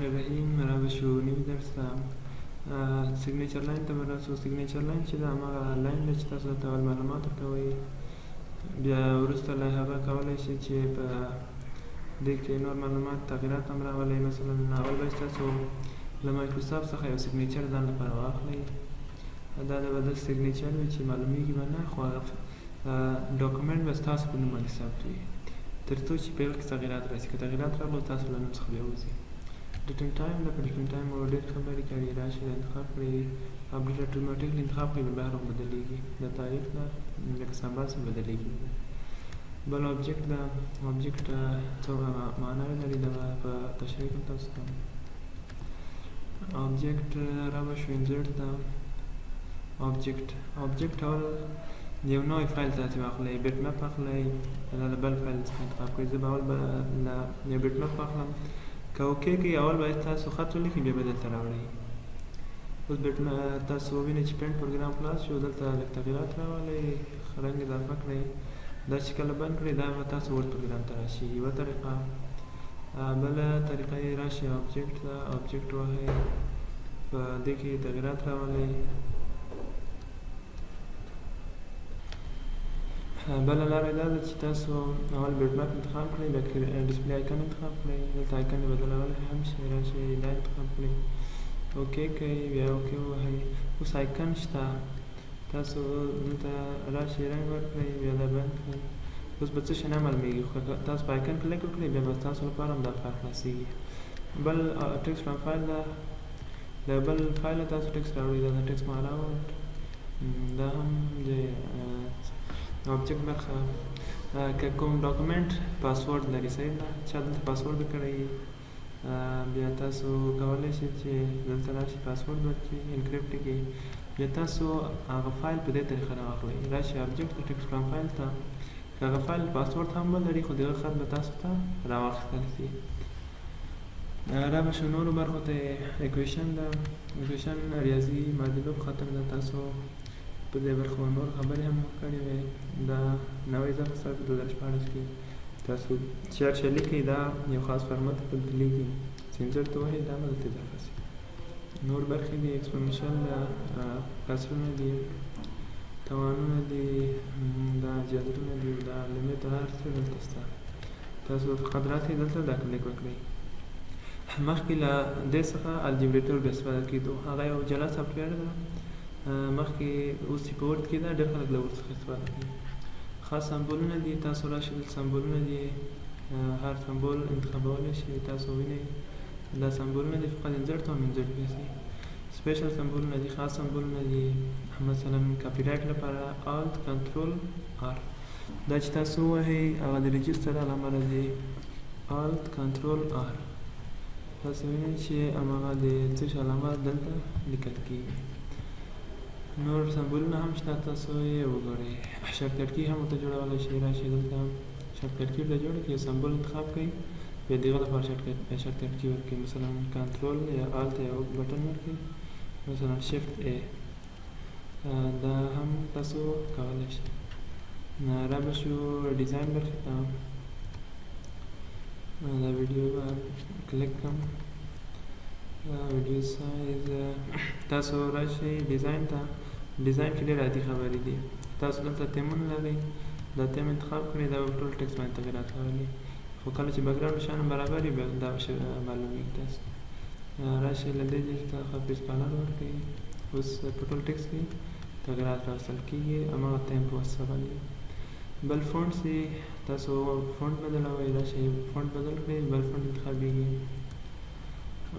الرحیم را شو نوي درس ته سیګنیچر لاین ته به راسو. سیګنیچر لاین چې دا هماغه لاین دی چې تاسو ته اول معلومات ورکوئ، بیا وروسته له هغه کولی شئ چې په دې کې نور معلومات تغیرات هم راولئ. مثلا اول به تاسو له مایکروسافټ څخه یو سیګنیچر ځان لپاره واخلئ. دا به د سیګنیچر وي چې معلومیږي به نه، خو ډاکومنټ به ستاسو په نوم باندې ثبت وي تر څو چې په هغه کې تغیرات راشي. که تغیرات راغلو تاسو له نوم څخه بیا وځي. ډیټینګ ټایم د ډیټینګ ټایم او ډېر خبرې کوي، راشي انتخاب کړئ. اپډیټ اتوماتیکلی انتخاب کړئ، بیا هم بدلېږي. د تاریخ نه لکه سمبال سم بدلېږي. بل آبجیکټ ده. آبجیکټ څو معناوې لري، دا په تشریح کوم تاسو ته. آبجیکټ را به شو انزرټ ده. آبجیکټ اول یو نوی فایل تاسو واخلئ، بیټ مپ اخلئ، له بل فایل څخه انتخاب کړئ. زه به اول به یو بیټ مپ اخلم. که اوکې کوي اول باید تاسو خط ولیکئ، بیا به دلته راوړئ. اوس بیټ تاسو ووینئ چې پینټ پروګرام خلاص شو، دلته لږ تغیرات راولئ، رنګ اضافه کړئ. دا چې کله بند کړئ دا به تاسو ورډ پروګرام ته راشي. یوه طریقه. بله طریقه یې راشي آبجیکټ ده. آبجیکټ وهئ، په دې کې تغیرات راولئ. بله لاره دا ده چې تاسو اول بیټ مپ انتخاب کړئ، بیا ډسپلی آیکن انتخاب کړئ. دلته آیکن یې بدلولی هم شئ، راشئ دا انتخاب کړئ، اوکې کوئ، بیا اوکې ووهئ. اوس آیکن شته، تاسو دلته راشئ رنګ ورکړئ، بیا دا بند کړئ. اوس به څه شی نه معلومېږي، خو تاسو په آیکن کلیک وکړئ بیا به تاسو لپاره هم دا فایل خلاصېږي. بل ټکسټ فرام فایل ده. د بل فایل تاسو ټکسټ راوړئ، دا د ټکسټ ما راوړ. دا هم د آبجیکټ برخه. که کوم ډاکومنټ پاسورډ لري، صحیح ده، چا دلته پاسورډ کړی، بیا تاسو کولی شئ چې دلته راشئ پاسورډ ورکړئ، انکریپټ یې کړئ. بیا تاسو هغه فایل په دې طریقه راواخلئ، راشئ آبجیکټ د ټکسټ فرام فایل ته. که هغه فایل پاسورډ هم ولري خو د هغه خط به تاسو ته راواخیستل شي. را به شو نورو برخو ته. ایکویشن ده. ایکویشن ریاضي معادلو په خاطر ده. تاسو په دې برخو نور خبرې هم کړې وې. دا نوی ځل په 2014 کې تاسو چې هر شی لیکئ دا یو خاص فارمت په دلته لیکئ، چې انزرټ ته ووهئ دا به دلته اضافه شي. نور برخې دي. ایکسپوننشل ده، کسرونه دي، توانونه دي، دا جذرونه دي، دا لیمیټ، هر څه دلته شته. تاسو فقط راشئ دلته دا کلیک وکړئ. مخکې له دې څخه الجبریټر به استفاده کېدو، هغه یو جلا سافټویر ده. مخکې اوس چې په ورډ کې ده ډېر خلک له ورډ څخه استفاده کوي. خاص سمبولونه دي، تاسو راشئ دلته سمبولونه دي، هر سمبول انتخابولی شئ. تاسو وینئ دا سمبولونه دي، فقط انزرټ هم انزرټ کړئ. سپیشل سمبولونه دي، خاص سمبولونه دي. مثلا کاپي رایټ لپاره آلت کنټرول آر، دا چې تاسو ووهئ هغه د رجسټر علامه راځي، آلت کنټرول آر. تاسو وینئ چې هماغه د څه شي علامه دلته لیکل کېږي. نور سمبولونه هم شته، تاسو یې وګورئ. شارټکټ کی هم ورته جوړولی شئ. راشئ دلته شارټکټ کی ورته جوړه کړئ، یو سمبول انتخاب کړئ، بیا د هغه لپاره شارټکټ کی ورکړئ. مثلا کنټرول یا آلت یا بټن ورکړئ، مثلا شفټ ای. دا هم تاسو کولی شئ. را به شو ډیزاین برخې ته. دا ویډیو به کلیک کړم، ویډیو سایز. تاسو راشئ ډیزاین ته. ډیزاین کې ډېر عادي خبرې دي. تاسو دلته تیمونه لرئ، دا تیم انتخاب کړئ، دا به ټول ټکسټ باندې تغیرات راولي. خو کله چې بیکګراونډ شان برابر وي بیا دا معلومېږي. تاسو راشئ له دې ځای څخه پیج کالر ورکړئ. اوس په ټول ټکسټ کې تغیرات راوستل کېږي، هماغه تیم په واسطه باندې. بل فونټس دي، تاسو فونټ بدلوئ، راشئ فونټ بدل کړئ، بل فونټ انتخابېږي.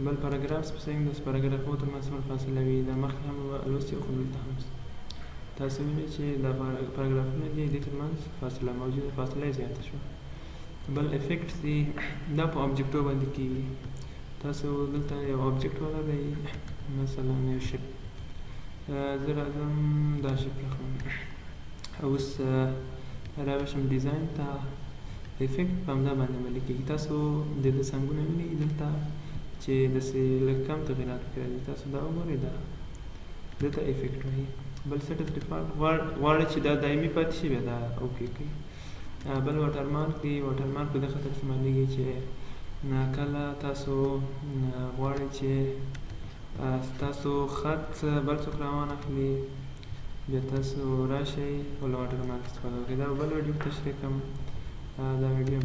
بل پاراګرافس په څنګه د پاراګرافونو ترمنځ څومره فاصله وي، دا مخکې هم لوستي خو دلته هم شته. تاسو وینئ چې دا پاراګرافونه دي، دې ترمنځ فاصله موجوده، فاصله یې زیاته شوه. بل افیکټس دي، دا په آبجیکټو باندې کېږي. تاسو دلته یو آبجیکټ ولرئ، مثلا یو شپ. زه راځم دا شپ راخلم. اوس را به شم ډیزاین ته. افیکټ په همدا باندې عملي کېږي. تاسو د ده څنګونه وینئ دلته چې داسې لږ کم تغیرات پکې راځي. تاسو دا وګورئ، دا دلته افیکټ وایي. بل سیټ اف ډیفالټ غواړئ چې دا دایمي پاتې شي، بیا دا اوکې کوي. بل واټرمارک دی. واټرمارک په دې خاطر استعمالېږي چې کله تاسو غواړئ چې ستاسو خط بل څوک روان اخلي بیا تاسو راشئ او له واټر مارک استفاده وکړئ. دا بل ویډیو تشریح کوم، دا ویډیو